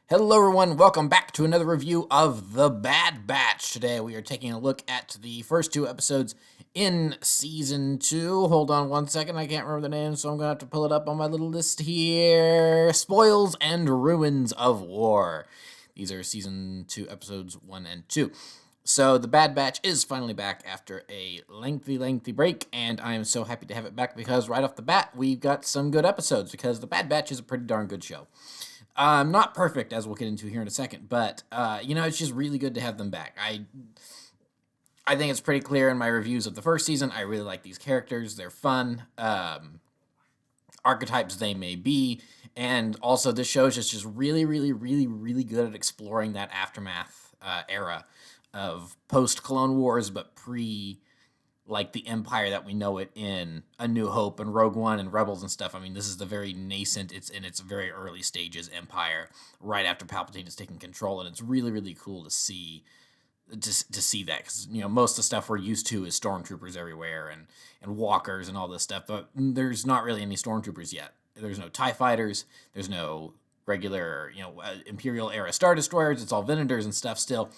Hello, everyone. Welcome back to another review of The Bad Batch. Today, we are taking a look at the first two episodes in season 2. Hold on one second. I can't remember the name, so I'm going to have to pull it up on my little list here. Spoils and Ruins of War. These are season 2, episodes 1 and 2. So, The Bad Batch is finally back after a lengthy break, and I am so happy to have it back because right off the bat, we've got some good episodes because The Bad Batch is a pretty darn good show. Not perfect, as we'll get into here in a second, but it's just really good to have them back. I think it's pretty clear in my reviews of the first season. I really like these characters; they're fun, archetypes they may be, and also this show is just really good at exploring that aftermath era of post Clone Wars, but pre like the Empire that we know it in A New Hope and Rogue One and Rebels and stuff. I mean, this is the very nascent, it's in its very early stages Empire, right after Palpatine is taking control, and it's really cool to see see that because most of the stuff we're used to is stormtroopers everywhere and walkers and all this stuff, but there's not really any stormtroopers yet. There's no TIE fighters. There's no regular Imperial era Star Destroyers. It's all Venators and stuff still.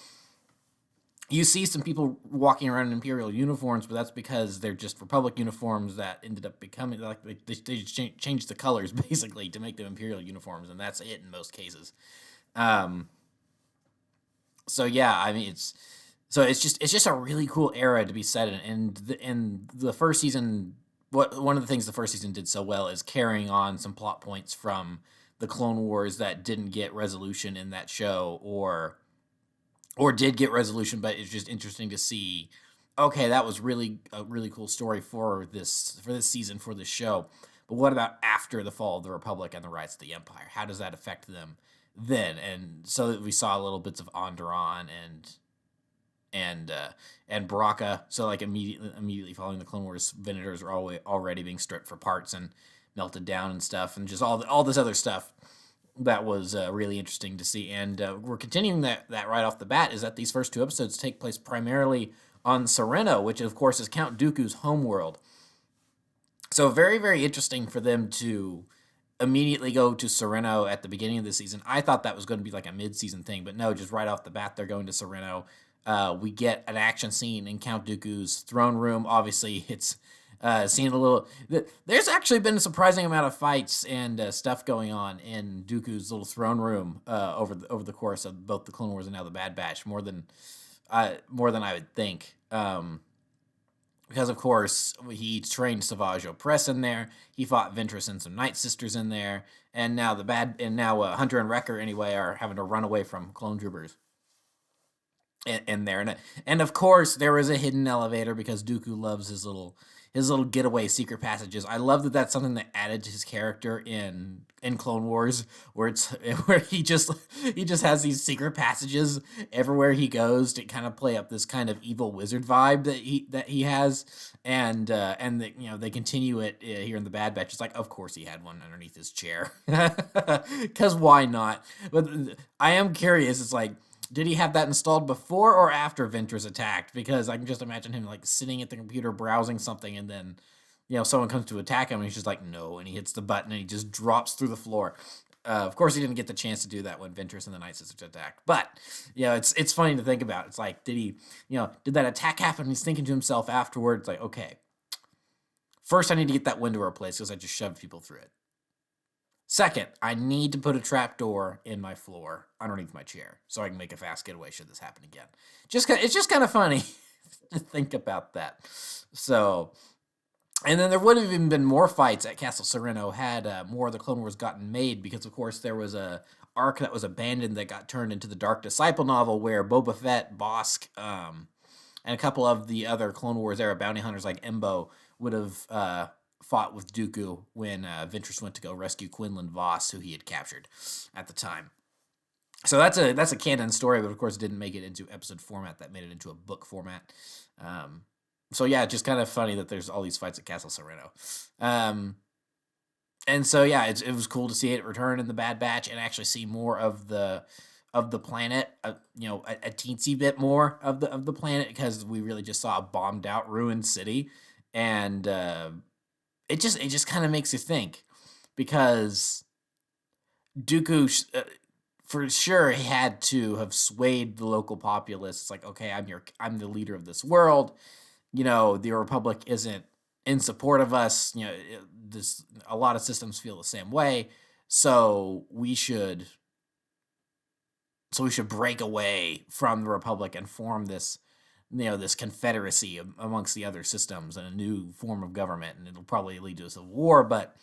You see some people walking around in Imperial uniforms, but that's because they're just Republic uniforms that ended up becoming like they just changed the colors basically to make them Imperial uniforms, and that's it in most cases. So yeah, I mean it's just a really cool era to be set in, and the first season. One of the things the first season did so well is carrying on some plot points from the Clone Wars that didn't get resolution in that show, or did get resolution, but it's just interesting to see. Okay, that was really a really cool story for this season, for this show. But what about after the fall of the Republic and the rise of the Empire? How does that affect them then? And so we saw little bits of Onderon and Baraka. So like immediately following the Clone Wars, Venators are already being stripped for parts and melted down and stuff, and just all this other stuff that was really interesting to see. And we're continuing that right off the bat, is that these first two episodes take place primarily on Serenno, which of course is Count Dooku's homeworld. So very interesting for them to immediately go to Serenno at the beginning of the season. I thought that was going to be like a mid-season thing, but no, just right off the bat, they're going to Serenno. We get an action scene in Count Dooku's throne room. Obviously, it's seen a little. There's actually been a surprising amount of fights and stuff going on in Dooku's little throne room over the course of both the Clone Wars and now the Bad Batch, more than I would think. Because of course he trained Savage Opress in there. He fought Ventress and some Night Sisters in there, and now Hunter and Wrecker anyway are having to run away from clone troopers in there. And of course there was a hidden elevator because Dooku loves his little getaway secret passages. I love that that's something that added to his character in Clone Wars, where he just has these secret passages everywhere he goes to kind of play up this kind of evil wizard vibe that he has, and they continue it here in the Bad Batch. It's like, of course he had one underneath his chair, because why not? But I am curious. It's like, did he have that installed before or after Ventress attacked? Because I can just imagine him like sitting at the computer browsing something, and then someone comes to attack him and he's just like, no, and he hits the button and he just drops through the floor. Of course, he didn't get the chance to do that when Ventress and the Night Sisters attacked. But it's funny to think about. It's like, did that attack happen? And he's thinking to himself afterwards, like, okay, first I need to get that window replaced because I just shoved people through it. Second, I need to put a trapdoor in my floor underneath my chair so I can make a fast getaway should this happen again. It's just kind of funny to think about that. So, and then there would have even been more fights at Castle Serenno had more of the Clone Wars gotten made, because of course there was a arc that was abandoned that got turned into the Dark Disciple novel where Boba Fett, Bossk, and a couple of the other Clone Wars era bounty hunters like Embo would have fought with Dooku when Ventress went to go rescue Quinlan Vos, who he had captured at the time. So that's a canon story, but of course didn't make it into episode format. That made it into a book format. So yeah, just kind of funny that there's all these fights at Castle Serenno. And so yeah, it was cool to see it return in the Bad Batch and actually see more of the planet, a teensy bit more of the planet, because we really just saw a bombed out, ruined city, and it just kind of makes you think, because Dooku for sure he had to have swayed the local populace. It's like, okay, I'm the leader of this world. The Republic isn't in support of us. This a lot of systems feel the same way. So we should break away from the Republic and form this confederacy amongst the other systems and a new form of government, and it'll probably lead to a civil war. But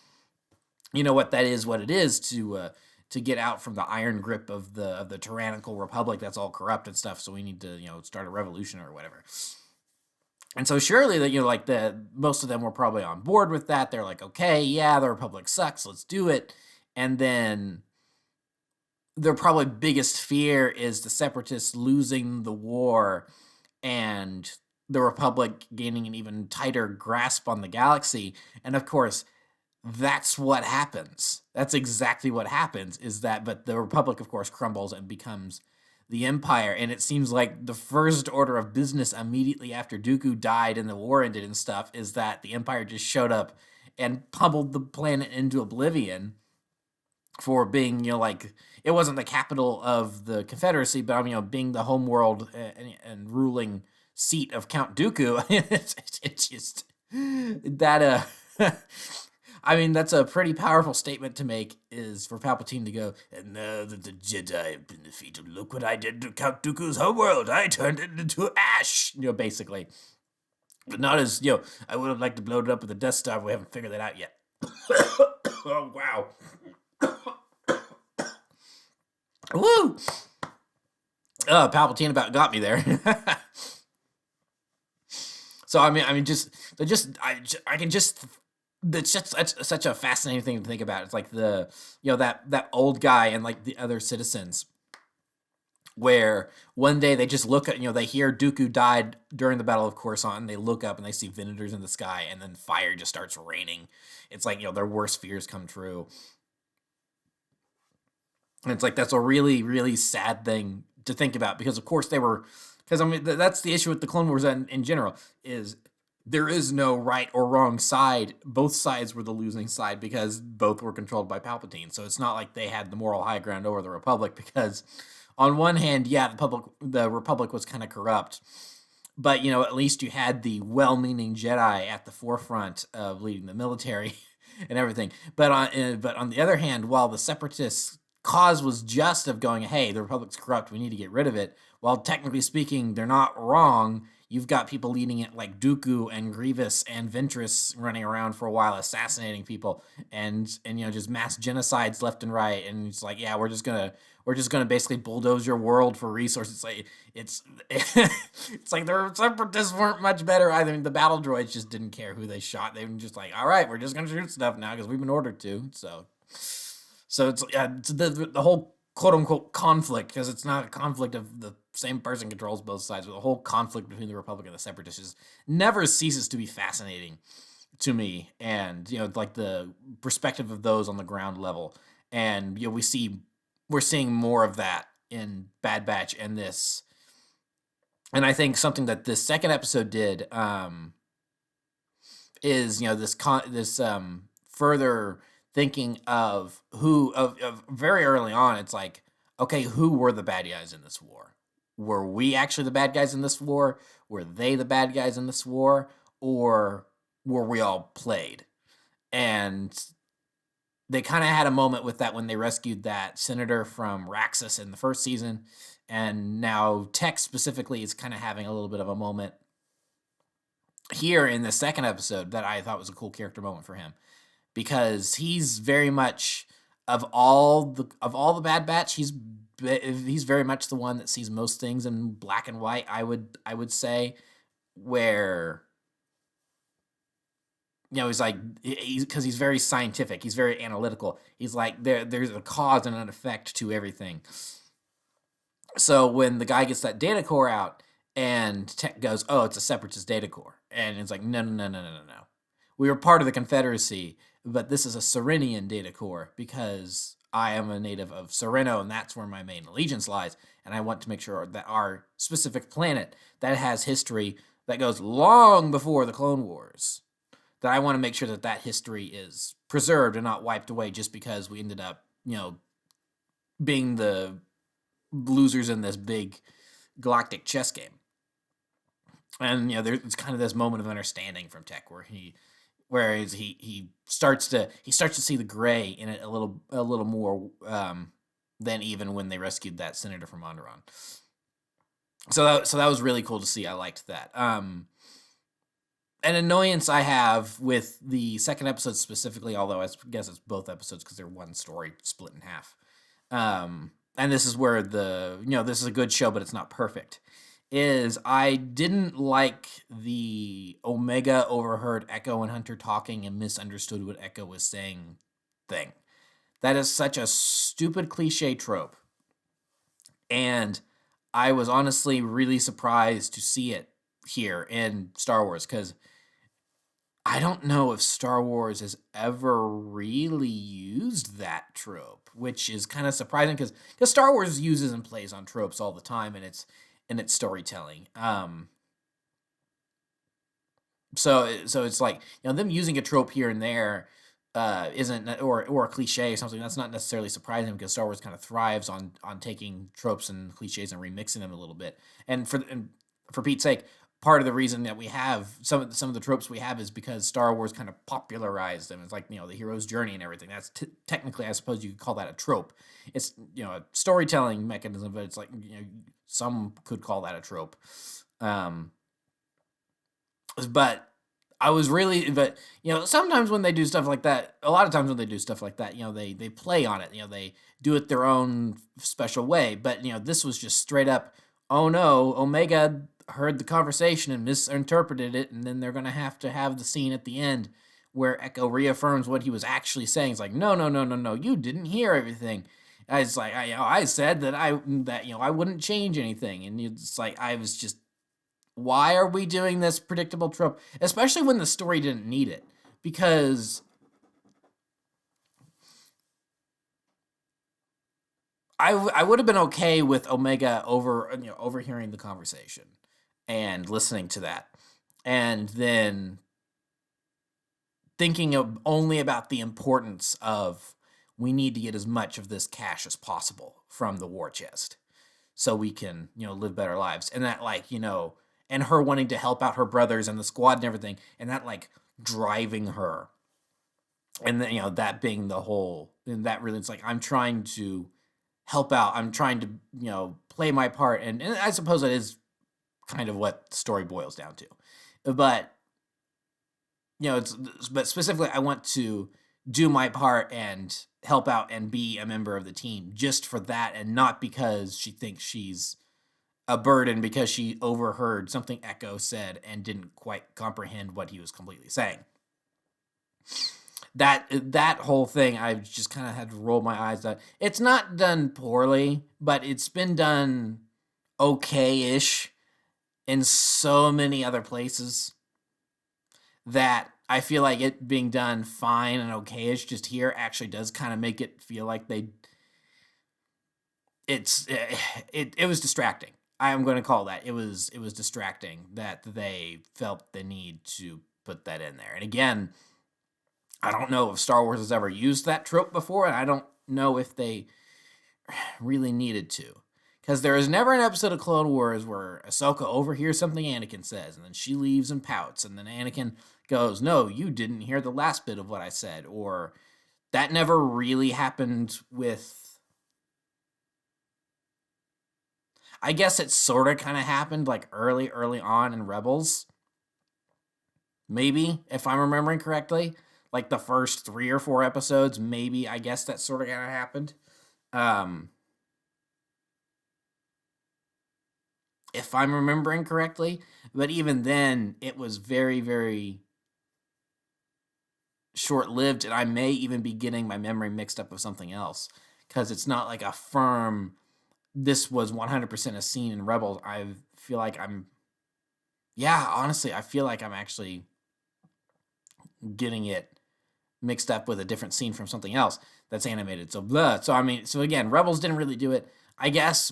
what that is, what it is to get out from the iron grip of the tyrannical Republic that's all corrupt and stuff. So we need to start a revolution or whatever. And so surely that most of them were probably on board with that. They're like, okay, yeah, the Republic sucks, let's do it. And then their probably biggest fear is the Separatists losing the war and the Republic gaining an even tighter grasp on the galaxy. And of course, that's what happens. That's exactly what happens, but the Republic, of course, crumbles and becomes the Empire. And it seems like the first order of business immediately after Dooku died and the war ended and stuff is that the Empire just showed up and pummeled the planet into oblivion for being, it wasn't the capital of the Confederacy, but being the homeworld and ruling seat of Count Dooku. It's just that that's a pretty powerful statement to make, is for Palpatine to go, and now that the Jedi have been defeated, look what I did to Count Dooku's homeworld. I turned it into ash, basically. But not as, I would have liked to blow it up with a Death Star, but we haven't figured that out yet. Oh, wow. Woo! Palpatine about got me there. So I can just it's just such a fascinating thing to think about. It's like that old guy and like the other citizens, where one day they just look at, they hear Dooku died during the Battle of Coruscant, and they look up and they see Venators in the sky, and then fire just starts raining. It's like, their worst fears come true. And it's like, that's a really, really sad thing to think about, because of course that's the issue with the Clone Wars in general, is there is no right or wrong side. Both sides were the losing side because both were controlled by Palpatine. So it's not like they had the moral high ground over the Republic, because on one hand, yeah, the Republic was kind of corrupt, but at least you had the well-meaning Jedi at the forefront of leading the military and everything. But on the other hand, while the Separatists' cause was just of going, hey, the Republic's corrupt, we need to get rid of it, while technically speaking they're not wrong, you've got people leading it like Dooku and Grievous and Ventress running around for a while assassinating people and just mass genocides left and right. And it's like, yeah, we're just gonna basically bulldoze your world for resources. It's like the Separatists weren't much better either. I mean, the battle droids just didn't care who they shot. They were just like, all right, we're just gonna shoot stuff now because we've been ordered to. So it's the whole quote unquote conflict, because it's not a conflict of the same person controls both sides, but the whole conflict between the Republic and the Separatists never ceases to be fascinating to me. And like the perspective of those on the ground level, and we're seeing more of that in Bad Batch and this. And I think something that this second episode did is this further thinking of very early on. It's like, okay, who were the bad guys in this war? Were we actually the bad guys in this war? Were they the bad guys in this war? Or were we all played? And they kind of had a moment with that when they rescued that senator from Raxus in the first season. And now Tech specifically is kind of having a little bit of a moment here in the second episode that I thought was a cool character moment for him, because he's very much of all the Bad Batch, he's very much the one that sees most things in black and white. I would say, where he's like, because he's very scientific, he's very analytical. He's like, there's a cause and an effect to everything. So when the guy gets that data core out and Tech goes, oh, it's a Separatist data core, and it's like, no. We were part of the Confederacy, but this is a Serenian data core because I am a native of Sereno, and that's where my main allegiance lies. And I want to make sure that our specific planet that has history that goes long before the Clone Wars, that I want to make sure that history is preserved and not wiped away just because we ended up, being the losers in this big galactic chess game. And there's kind of this moment of understanding from Tech whereas he starts to see the gray in it a little more than even when they rescued that senator from Onderon. So that was really cool to see. I liked that. An annoyance I have with the second episode specifically, although I guess it's both episodes because they're one story split in half. And this is where this is a good show, but it's not perfect. Is I didn't like the Omega overheard Echo and Hunter talking and misunderstood what Echo was saying thing. That is such a stupid cliche trope. And I was honestly really surprised to see it here in Star Wars, because I don't know if Star Wars has ever really used that trope, which is kind of surprising because Star Wars uses and plays on tropes all the time in its storytelling. So it's like, them using a trope here and there isn't, or a cliche or something, that's not necessarily surprising, because Star Wars kind of thrives on taking tropes and cliches and remixing them a little bit. And for Pete's sake, part of the reason that we have some of the tropes we have is because Star Wars kind of popularized them. It's like, the hero's journey and everything. That's technically, I suppose you could call that a trope. It's, a storytelling mechanism, but it's like, some could call that a trope. But I was really, but, sometimes when they do stuff like that, a lot of times when they do stuff like that, they play on it, they do it their own special way. But, this was just straight up, oh no, Omega heard the conversation and misinterpreted it, and then they're going to have the scene at the end where Echo reaffirms what he was actually saying. It's like, no, you didn't hear everything. It's like, I said that I wouldn't change anything, and it's like, I was just, why are we doing this predictable trope, especially when the story didn't need it? Because I would have been okay with Omega overhearing the conversation and listening to that, and then thinking only about the importance of, we need to get as much of this cash as possible from the war chest so we can, live better lives. And that, and her wanting to help out her brothers and the squad and everything, and that, driving her. And then, that being the whole, and that really, it's like, I'm trying to help out. I'm trying to, play my part. And I suppose that is kind of what the story boils down to. But, but specifically, I want to do my part and help out and be a member of the team just for that, and not because she thinks she's a burden because she overheard something Echo said and didn't quite comprehend what he was completely saying. That whole thing, I just kind of had to roll my eyes at. It's not done poorly, but it's been done okay-ish in so many other places that I feel like it being done fine and okay-ish just here actually does kind of make it feel like it was distracting. I'm going to call that. It was distracting that they felt the need to put that in there. And again, I don't know if Star Wars has ever used that trope before, and I don't know if they really needed to. Because there is never an episode of Clone Wars where Ahsoka overhears something Anakin says, and then she leaves and pouts, and then Anakin goes, no, you didn't hear the last bit of what I said. Or that never really happened with... I guess it sort of kind of happened early on in Rebels. Maybe, if I'm remembering correctly. The first 3 or 4 episodes, maybe, I guess that sort of kind of happened. If I'm remembering correctly. But even then, it was very, very short-lived, and I may even be getting my memory mixed up with something else. Because it's not like a firm, this was 100% a scene in Rebels. I feel like honestly, I feel like I'm actually getting it mixed up with a different scene from something else that's animated. So again, Rebels didn't really do it. I guess,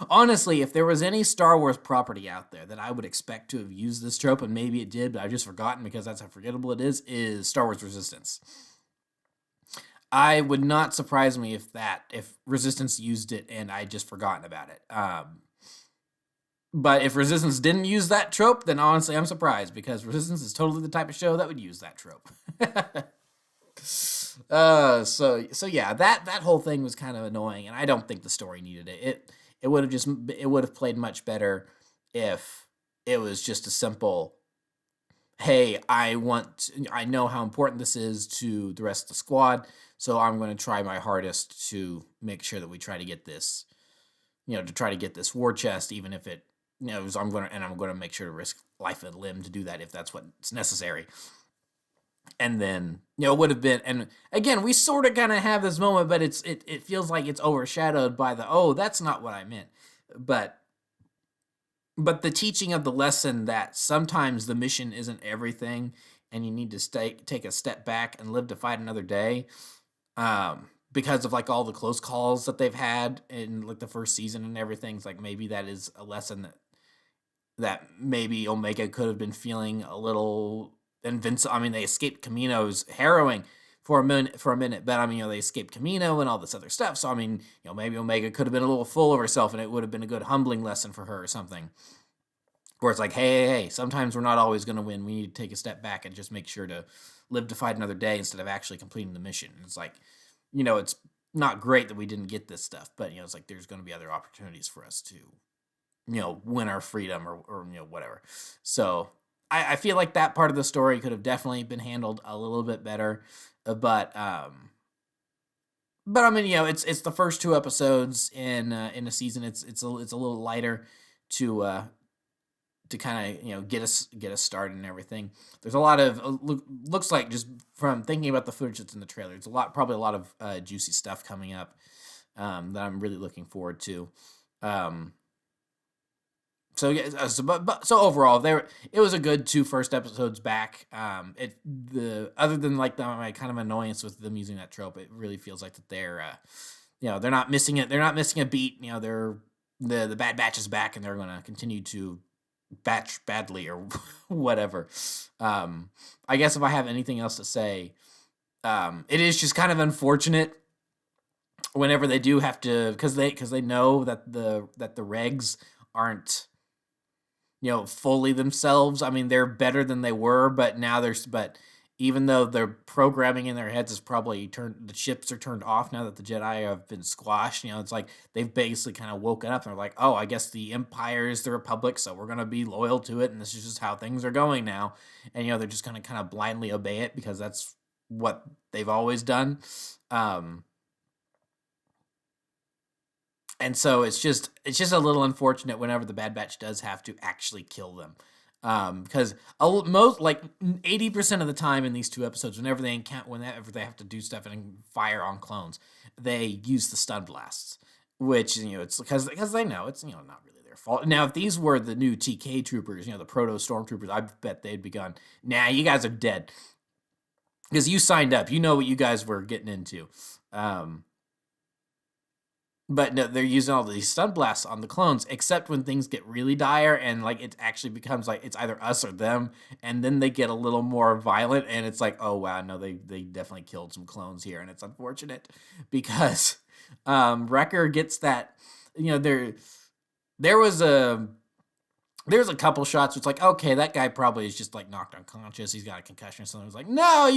honestly, if there was any Star Wars property out there that I would expect to have used this trope, and maybe it did, but I've just forgotten because that's how forgettable it is Star Wars Resistance. I would not surprise me if Resistance used it and I just forgotten about it. But if Resistance didn't use that trope, then honestly, I'm surprised because Resistance is totally the type of show that would use that trope. So yeah, that whole thing was kind of annoying, and I don't think the story needed it. It would have played much better if it was just a simple, hey, I know how important this is to the rest of the squad, so I'm going to try my hardest to make sure that we try to get this, to try to get this war chest, even if it, I'm going to make sure to risk life and limb to do that if that's what's necessary. And then, it would have been, and again, we sort of kind of have this moment, but it feels like it's overshadowed by that's not what I meant. But the teaching of the lesson that sometimes the mission isn't everything and you need to take a step back and live to fight another day, because of like all the close calls that they've had in like the first season and everything. It's like maybe that is a lesson that maybe Omega could have been feeling a little invincible. I mean, they escaped Kamino's harrowing for a minute, but I mean, they escaped Kamino and all this other stuff. So I mean, maybe Omega could have been a little full of herself, and it would have been a good humbling lesson for her or something. Where it's like, hey, sometimes we're not always going to win. We need to take a step back and just make sure to live to fight another day instead of actually completing the mission. And it's like, it's not great that we didn't get this stuff, but it's like there's going to be other opportunities for us to, win our freedom or whatever. So I feel like that part of the story could have definitely been handled a little bit better, but I mean, it's the first 2 episodes in a season. It's a little lighter to kind of get us started and everything. There's a lot of looks like, just from thinking about the footage that's in the trailer, it's probably a lot of juicy stuff coming up that I'm really looking forward to. So yeah, so overall, it was a good 2 first episodes back. Other than like my kind of annoyance with them using that trope, it really feels like that they're they're not missing it. They're not missing a beat. They're the Bad Batch is back, and they're going to continue to batch badly or whatever. I guess if I have anything else to say, it is just kind of unfortunate whenever they do have to, because they know that the regs aren't fully themselves. I mean, they're better than they were, but even though their programming in their heads is probably the chips are turned off now that the Jedi have been squashed. It's like they've basically kind of woken up and they're like, oh, I guess the Empire is the Republic, so we're gonna be loyal to it, and this is just how things are going now. And they're just gonna kind of blindly obey it because that's what they've always done. And so it's just a little unfortunate whenever the Bad Batch does have to actually kill them. Because most, like 80% of the time in these 2 episodes, whenever they have to do stuff and fire on clones, they use the stun blasts, which it's because they know it's not really their fault. Now, if these were the new TK troopers, the proto stormtroopers, I bet they'd be gone. Nah, you guys are dead because you signed up. You know what you guys were getting into. But no, they're using all these stun blasts on the clones, except when things get really dire and like it actually becomes like it's either us or them, and then they get a little more violent, and it's like, oh wow, no, they definitely killed some clones here, and it's unfortunate because Wrecker gets that, there's a couple shots where it's like, okay, that guy probably is just like knocked unconscious, he's got a concussion or something. It's like, no,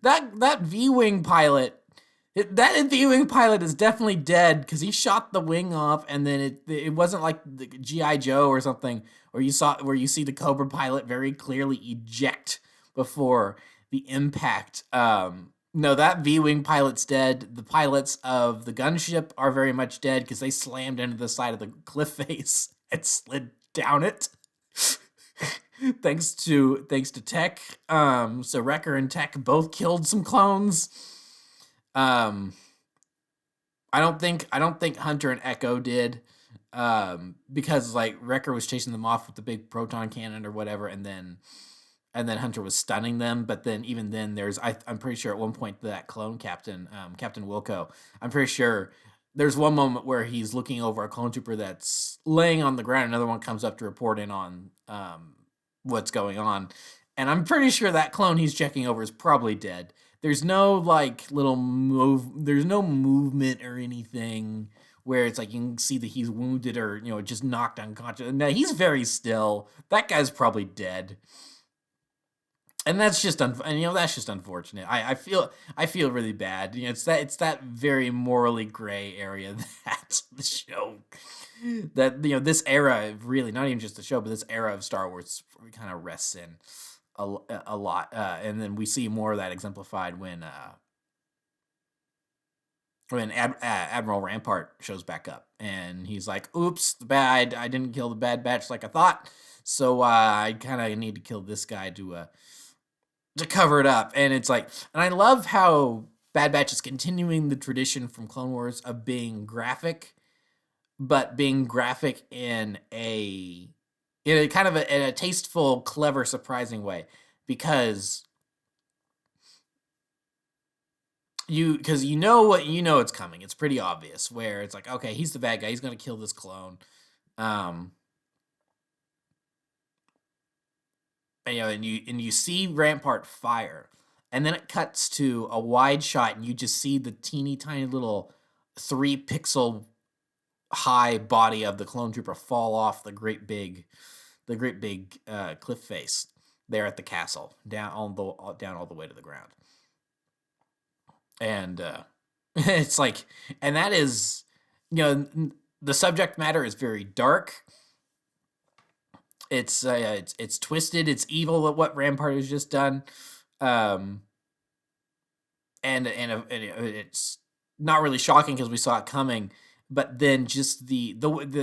that V-Wing pilot. That V-Wing pilot is definitely dead because he shot the wing off, and then it wasn't like the G.I. Joe or something where you see the Cobra pilot very clearly eject before the impact. No, that V-Wing pilot's dead. The pilots of the gunship are very much dead because they slammed into the side of the cliff face and slid down it. thanks to Tech. So Wrecker and Tech both killed some clones. I don't think Hunter and Echo did, because like Wrecker was chasing them off with the big proton cannon or whatever, and then Hunter was stunning them. But then even then, I'm pretty sure at one point that clone captain, Captain Wilco, I'm pretty sure there's one moment where he's looking over a clone trooper that's laying on the ground. Another one comes up to report in on what's going on, and I'm pretty sure that clone he's checking over is probably dead. there's no like little move. There's no movement or anything where it's like you can see that he's wounded or just knocked unconscious. No, he's very still. That guy's probably dead. And that's just that's just unfortunate. I feel really bad. It's that very morally gray area that the show, that this era of, really not even just the show, but this era of Star Wars kind of rests in a lot. And then we see more of that exemplified when Admiral Rampart shows back up, and he's like, "Oops, I didn't kill the Bad Batch like I thought, so I kind of need to kill this guy to cover it up." And it's like, and I love how Bad Batch is continuing the tradition from Clone Wars of being graphic, but being graphic in a kind of in a tasteful, clever, surprising way, because you know it's coming. It's pretty obvious, where it's like, okay, he's the bad guy. He's gonna kill this clone. And you see Rampart fire, and then it cuts to a wide shot, and you just see the teeny tiny little 3-pixel high body of the clone trooper fall off the great big cliff face there at the castle, down all the way to the ground. And it's like, and that is, the subject matter is very dark. It's twisted. It's evil at what Rampart has just done, and it's not really shocking because we saw it coming. But then just the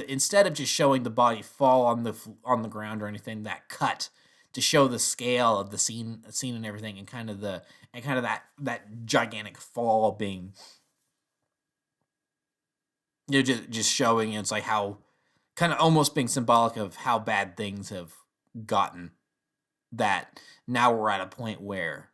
instead of just showing the body fall on the ground or anything, that cut to show the scale of the scene and everything, and kind of that gigantic fall being, just showing, it's like how, kind of almost being symbolic of how bad things have gotten, that now we're at a point where,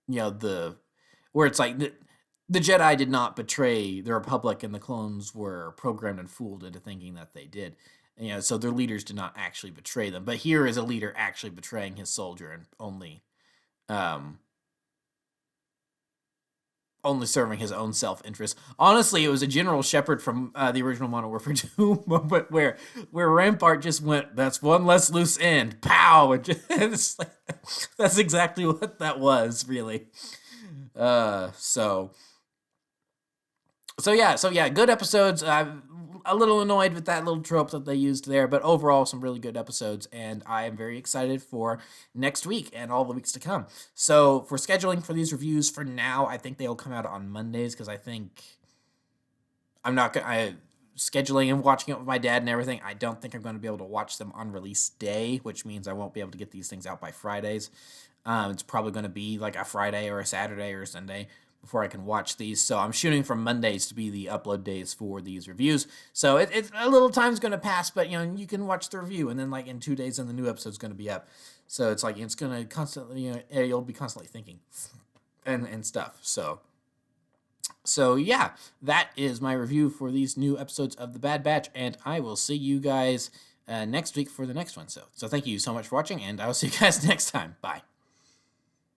where it's like the Jedi did not betray the Republic, and the clones were programmed and fooled into thinking that they did. So their leaders did not actually betray them. But here is a leader actually betraying his soldier and only serving his own self-interest. Honestly, it was a General Shepard from the original Modern Warfare 2 moment where Rampart just went, "That's one less loose end." Pow! It's like, that's exactly what that was, really. So yeah, good episodes. I'm a little annoyed with that little trope that they used there, but overall, some really good episodes, and I am very excited for next week and all the weeks to come. So for scheduling for these reviews, for now, I think they'll come out on Mondays, because I think scheduling and watching it with my dad and everything, I don't think I'm going to be able to watch them on release day, which means I won't be able to get these things out by Fridays. It's probably going to be like a Friday or a Saturday or a Sunday before I can watch these. So I'm shooting for Mondays to be the upload days for these reviews. So it's a little time's going to pass, but you can watch the review, and then like in 2 days, then the new episode's going to be up. So it's like, it's going to constantly, you'll be constantly thinking and stuff. So yeah, that is my review for these new episodes of The Bad Batch, and I will see you guys next week for the next one. So thank you so much for watching, and I will see you guys next time. Bye.